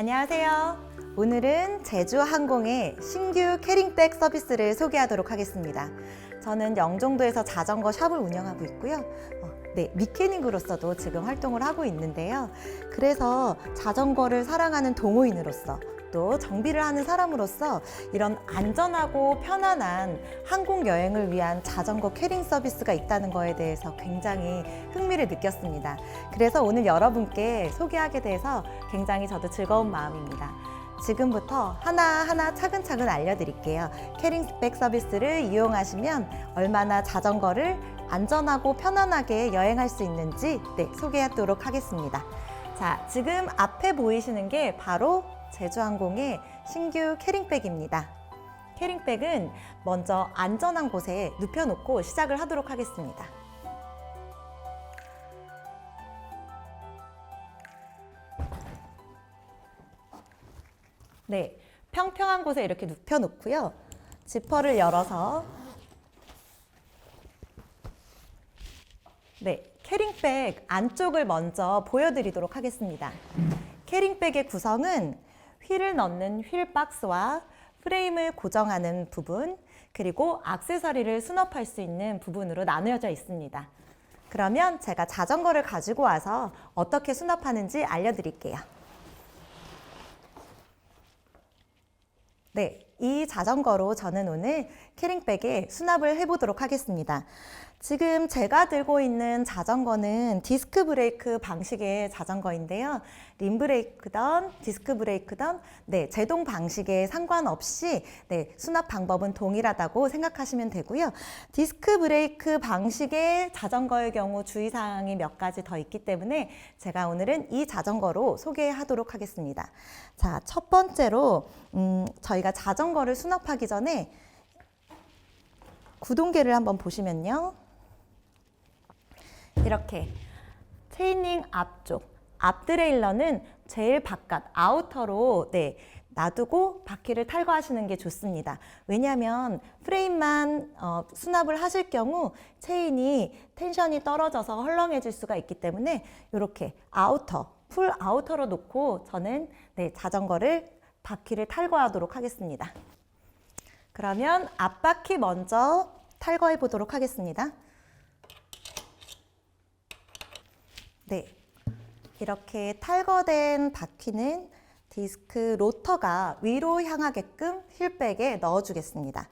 안녕하세요. 오늘은 제주항공의 신규 캐링백 서비스를 소개하도록 하겠습니다. 저는 영종도에서 자전거 샵을 운영하고 있고요. 미케닉으로서도 지금 활동을 하고 있는데요. 그래서 자전거를 사랑하는 동호인으로서 또 정비를 하는 사람으로서 이런 안전하고 편안한 항공 여행을 위한 자전거 캐링 서비스가 있다는 거에 대해서 굉장히 흥미를 느꼈습니다. 그래서 오늘 여러분께 소개하게 돼서 굉장히 저도 즐거운 마음입니다. 지금부터 하나하나 차근차근 알려드릴게요. 캐링백 서비스를 이용하시면 얼마나 자전거를 안전하고 편안하게 여행할 수 있는지 소개하도록 하겠습니다. 자, 지금 앞에 보이시는 게 바로 제주항공의 신규 캐링백입니다. 캐링백은 먼저 안전한 곳에 눕혀놓고 시작을 하도록 하겠습니다. 네, 평평한 곳에 이렇게 눕혀놓고요. 지퍼를 열어서 캐링백 안쪽을 먼저 보여드리도록 하겠습니다. 캐링백의 구성은 휠을 넣는 휠 박스와 프레임을 고정하는 부분, 그리고 액세서리를 수납할 수 있는 부분으로 나누어져 있습니다. 그러면 제가 자전거를 가지고 와서 어떻게 수납하는지 알려드릴게요. 이 자전거로 저는 오늘 캐링백에 수납을 해보도록 하겠습니다. 지금 제가 들고 있는 자전거는 디스크 브레이크 방식의 자전거인데요. 림 브레이크든 디스크 브레이크든 제동 방식에 상관없이 수납 방법은 동일하다고 생각하시면 되고요. 디스크 브레이크 방식의 자전거의 경우 주의사항이 몇 가지 더 있기 때문에 제가 오늘은 이 자전거로 소개하도록 하겠습니다. 자, 첫 번째로 저희가 자전거를 수납하기 전에 구동계를 한번 보시면요. 이렇게 체인링 앞쪽, 앞 트레일러는 제일 바깥 아우터로 놔두고 바퀴를 탈거하시는 게 좋습니다. 왜냐하면 프레임만 수납을 하실 경우 체인이 텐션이 떨어져서 헐렁해질 수가 있기 때문에 이렇게 아우터, 풀 아우터로 놓고 저는 자전거를 바퀴를 탈거하도록 하겠습니다. 그러면 앞바퀴 먼저 탈거해 보도록 하겠습니다. 이렇게 탈거된 바퀴는 디스크 로터가 위로 향하게끔 휠백에 넣어주겠습니다.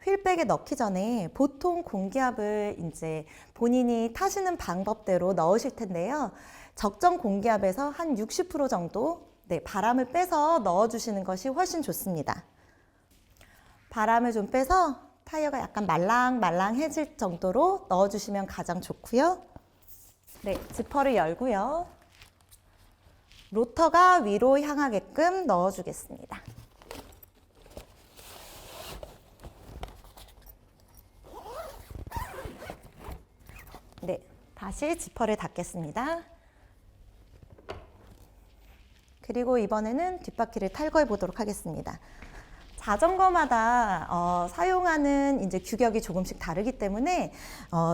휠백에 넣기 전에 보통 공기압을 이제 본인이 타시는 방법대로 넣으실 텐데요. 적정 공기압에서 한 60% 정도 바람을 빼서 넣어주시는 것이 훨씬 좋습니다. 바람을 좀 빼서 타이어가 약간 말랑말랑해질 정도로 넣어주시면 가장 좋고요. 지퍼를 열고요. 로터가 위로 향하게끔 넣어주겠습니다. 다시 지퍼를 닫겠습니다. 그리고 이번에는 뒷바퀴를 탈거해 보도록 하겠습니다. 자전거마다 사용하는 이제 규격이 조금씩 다르기 때문에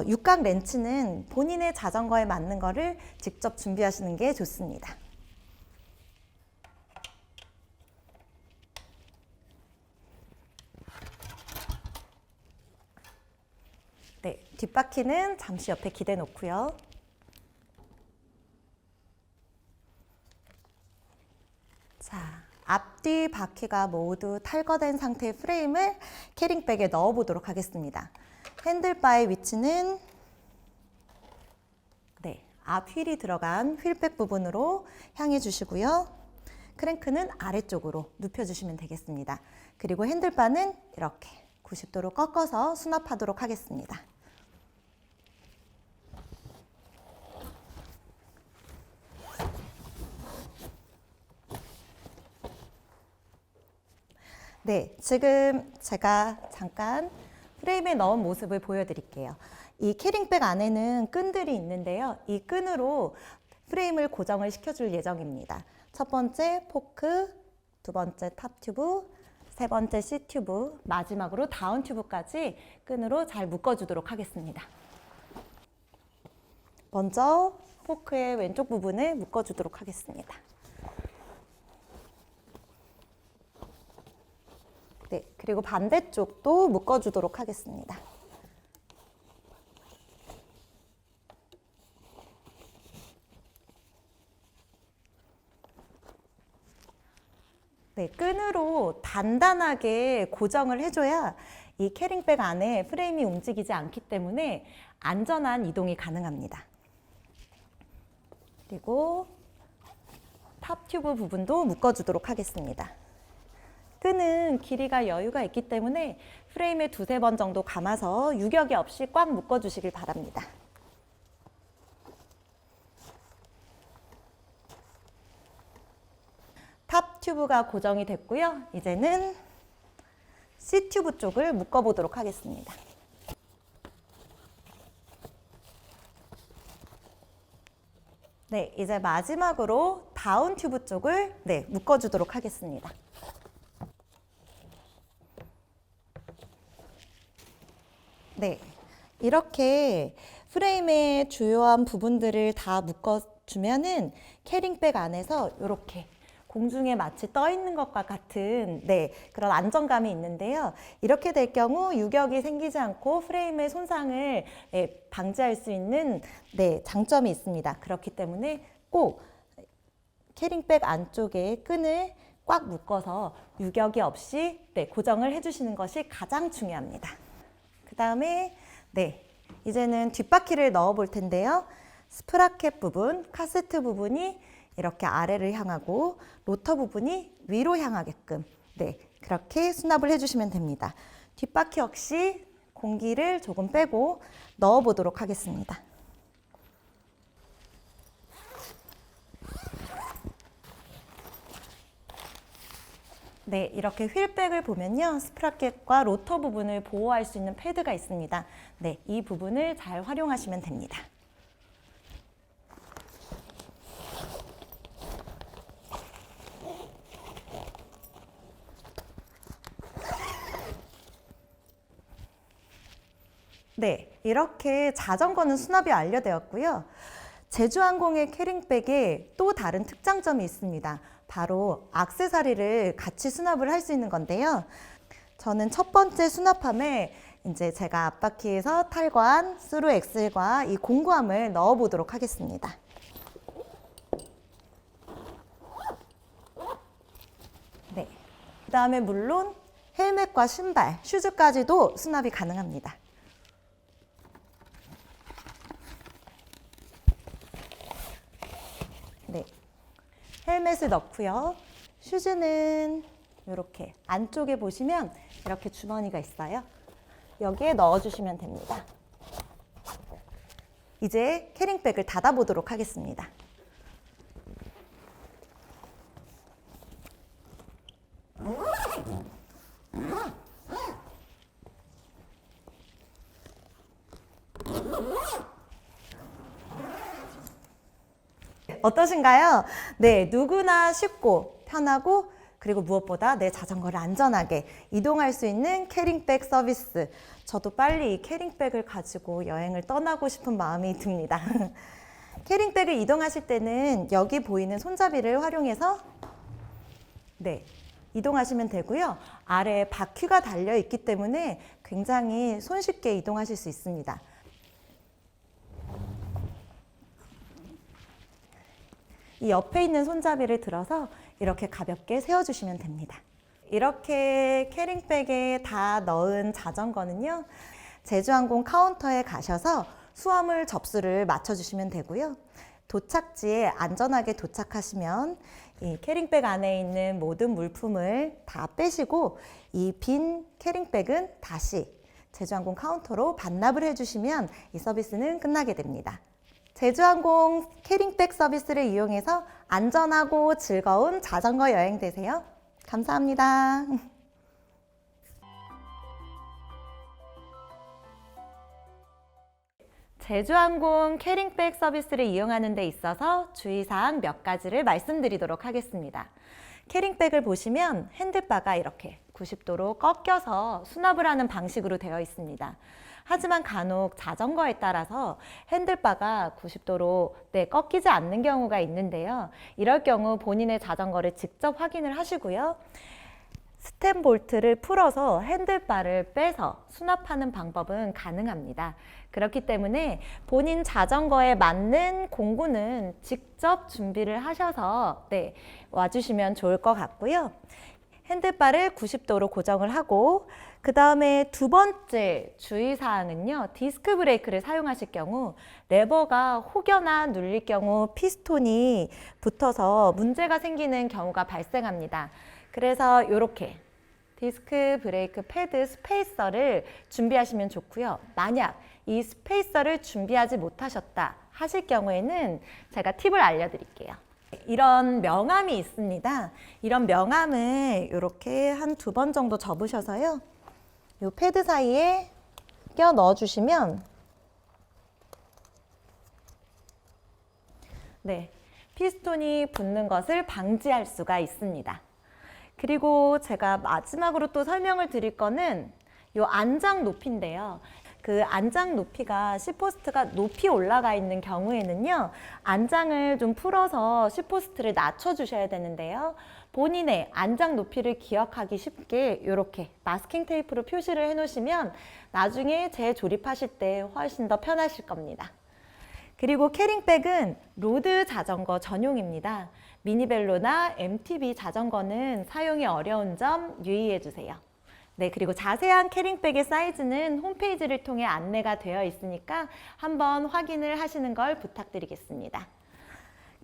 육각 렌치는 본인의 자전거에 맞는 거를 직접 준비하시는 게 좋습니다. 뒷바퀴는 잠시 옆에 기대 놓고요. 자, 앞뒤 바퀴가 모두 탈거된 상태의 프레임을 캐링백에 넣어 보도록 하겠습니다. 핸들바의 위치는 앞 휠이 들어간 휠백 부분으로 향해 주시고요. 크랭크는 아래쪽으로 눕혀 주시면 되겠습니다. 그리고 핸들바는 이렇게 90도로 꺾어서 수납하도록 하겠습니다. 지금 제가 잠깐 프레임에 넣은 모습을 보여드릴게요. 이 캐링백 안에는 끈들이 있는데요. 이 끈으로 프레임을 고정을 시켜줄 예정입니다. 첫 번째 포크, 두 번째 탑 튜브, 세 번째 C 튜브, 마지막으로 다운 튜브까지 끈으로 잘 묶어주도록 하겠습니다. 먼저 포크의 왼쪽 부분을 묶어주도록 하겠습니다. 그리고 반대쪽도 묶어주도록 하겠습니다. 네, 끈으로 단단하게 고정을 해줘야 이 캐링백 안에 프레임이 움직이지 않기 때문에 안전한 이동이 가능합니다. 그리고 탑 튜브 부분도 묶어주도록 하겠습니다. 끈은 길이가 여유가 있기 때문에 프레임에 두세 번 정도 감아서 유격이 없이 꽉 묶어주시길 바랍니다. 탑 튜브가 고정이 됐고요. 이제는 C 튜브 쪽을 묶어보도록 하겠습니다. 네, 이제 마지막으로 다운 튜브 쪽을 묶어주도록 하겠습니다. 네, 이렇게 프레임의 주요한 부분들을 다 묶어주면은 캐링백 안에서 이렇게 공중에 마치 떠 있는 것과 같은 그런 안정감이 있는데요. 이렇게 될 경우 유격이 생기지 않고 프레임의 손상을 방지할 수 있는 장점이 있습니다. 그렇기 때문에 꼭 캐링백 안쪽에 끈을 꽉 묶어서 유격이 없이 고정을 해주시는 것이 가장 중요합니다. 그 다음에 이제는 뒷바퀴를 넣어 볼 텐데요. 스프라켓 부분, 카세트 부분이 이렇게 아래를 향하고 로터 부분이 위로 향하게끔 그렇게 수납을 해주시면 됩니다. 뒷바퀴 역시 공기를 조금 빼고 넣어 보도록 하겠습니다. 네, 이렇게 휠백을 보면요. 스프라켓과 로터 부분을 보호할 수 있는 패드가 있습니다. 네, 이 부분을 잘 활용하시면 됩니다. 네, 이렇게 자전거는 수납이 완료되었고요. 제주항공의 캐링백에 또 다른 특장점이 있습니다. 바로 액세서리를 같이 수납을 할 수 있는 건데요. 저는 첫 번째 수납함에 이제 제가 앞바퀴에서 탈관, 스루 엑셀과 이 공구함을 넣어 보도록 하겠습니다. 네, 그 다음에 물론 헬멧과 신발, 슈즈까지도 수납이 가능합니다. 네, 헬멧을 넣고요. 슈즈는 이렇게 안쪽에 보시면 이렇게 주머니가 있어요. 여기에 넣어주시면 됩니다. 이제 캐링백을 닫아보도록 하겠습니다. 어떠신가요? 네, 누구나 쉽고 편하고 그리고 무엇보다 내 자전거를 안전하게 이동할 수 있는 캐링백 서비스. 저도 빨리 이 캐링백을 가지고 여행을 떠나고 싶은 마음이 듭니다. 캐링백을 이동하실 때는 여기 보이는 손잡이를 활용해서 이동하시면 되고요. 아래에 바퀴가 달려 있기 때문에 굉장히 손쉽게 이동하실 수 있습니다. 이 옆에 있는 손잡이를 들어서 이렇게 가볍게 세워주시면 됩니다. 이렇게 캐링백에 다 넣은 자전거는요. 제주항공 카운터에 가셔서 수화물 접수를 맞춰주시면 되고요. 도착지에 안전하게 도착하시면 이 캐링백 안에 있는 모든 물품을 다 빼시고 이 빈 캐링백은 다시 제주항공 카운터로 반납을 해주시면 이 서비스는 끝나게 됩니다. 제주항공 캐링백 서비스를 이용해서 안전하고 즐거운 자전거 여행 되세요. 감사합니다. 제주항공 캐링백 서비스를 이용하는 데 있어서 주의사항 몇 가지를 말씀드리도록 하겠습니다. 캐링백을 보시면 핸들바가 이렇게 90도로 꺾여서 수납을 하는 방식으로 되어 있습니다. 하지만 간혹 자전거에 따라서 핸들바가 90도로 꺾이지 않는 경우가 있는데요. 이럴 경우 본인의 자전거를 직접 확인을 하시고요. 스텐 볼트를 풀어서 핸들바를 빼서 수납하는 방법은 가능합니다. 그렇기 때문에 본인 자전거에 맞는 공구는 직접 준비를 하셔서 와주시면 좋을 것 같고요. 핸들바를 90도로 고정을 하고 그 다음에 두 번째 주의사항은요. 디스크 브레이크를 사용하실 경우 레버가 혹여나 눌릴 경우 피스톤이 붙어서 문제가 생기는 경우가 발생합니다. 그래서 이렇게 디스크 브레이크 패드 스페이서를 준비하시면 좋고요. 만약 이 스페이서를 준비하지 못하셨다 하실 경우에는 제가 팁을 알려드릴게요. 이런 명암이 있습니다. 이런 명암을 이렇게 한 2번 정도 접으셔서요. 이 패드 사이에 껴 넣어주시면 피스톤이 붙는 것을 방지할 수가 있습니다. 그리고 제가 마지막으로 또 설명을 드릴 거는 이 안장 높이인데요. 그 안장 높이가 시포스트가 높이 올라가 있는 경우에는요. 안장을 좀 풀어서 시포스트를 낮춰주셔야 되는데요. 본인의 안장 높이를 기억하기 쉽게 이렇게 마스킹 테이프로 표시를 해놓으시면 나중에 재조립하실 때 훨씬 더 편하실 겁니다. 그리고 캐링백은 로드 자전거 전용입니다. 미니벨로나 MTB 자전거는 사용이 어려운 점 유의해 주세요. 그리고 자세한 캐링백의 사이즈는 홈페이지를 통해 안내가 되어 있으니까 한번 확인을 하시는 걸 부탁드리겠습니다.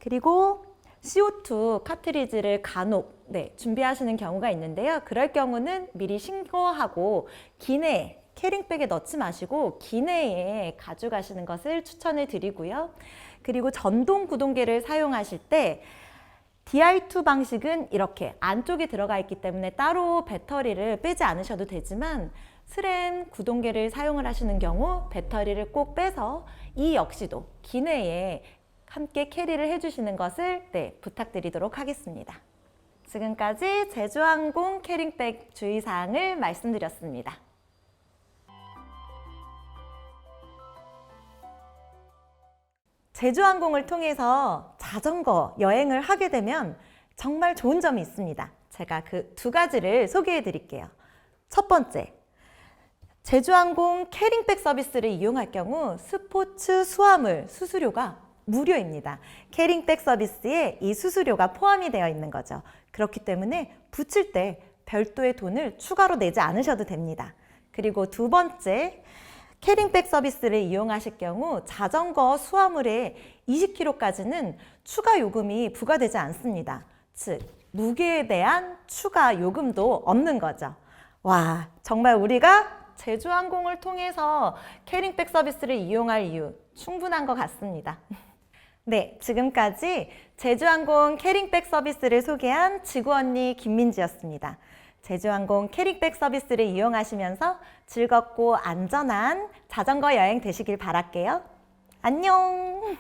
그리고 CO2 카트리지를 간혹 준비하시는 경우가 있는데요. 그럴 경우는 미리 신고하고 기내에 캐링백에 넣지 마시고 기내에 가져가시는 것을 추천을 드리고요. 그리고 전동 구동계를 사용하실 때 DI2 방식은 이렇게 안쪽에 들어가 있기 때문에 따로 배터리를 빼지 않으셔도 되지만 스램 구동계를 사용을 하시는 경우 배터리를 꼭 빼서 이 역시도 기내에 함께 캐리를 해주시는 것을 부탁드리도록 하겠습니다. 지금까지 제주항공 캐링백 주의사항을 말씀드렸습니다. 제주항공을 통해서 자전거 여행을 하게 되면 정말 좋은 점이 있습니다. 제가 그 2가지를 소개해 드릴게요. 첫 번째, 제주항공 캐링백 서비스를 이용할 경우 스포츠 수화물 수수료가 무료입니다. 캐링백 서비스에 이 수수료가 포함이 되어 있는 거죠. 그렇기 때문에 붙일 때 별도의 돈을 추가로 내지 않으셔도 됩니다. 그리고 2번째, 캐링백 서비스를 이용하실 경우 자전거 수화물에 20kg까지는 추가 요금이 부과되지 않습니다. 즉, 무게에 대한 추가 요금도 없는 거죠. 와, 정말 우리가 제주항공을 통해서 캐링백 서비스를 이용할 이유 충분한 것 같습니다. 지금까지 제주항공 캐링백 서비스를 소개한 지구언니 김민지였습니다. 제주항공 캐링백 서비스를 이용하시면서 즐겁고 안전한 자전거 여행 되시길 바랄게요. 안녕!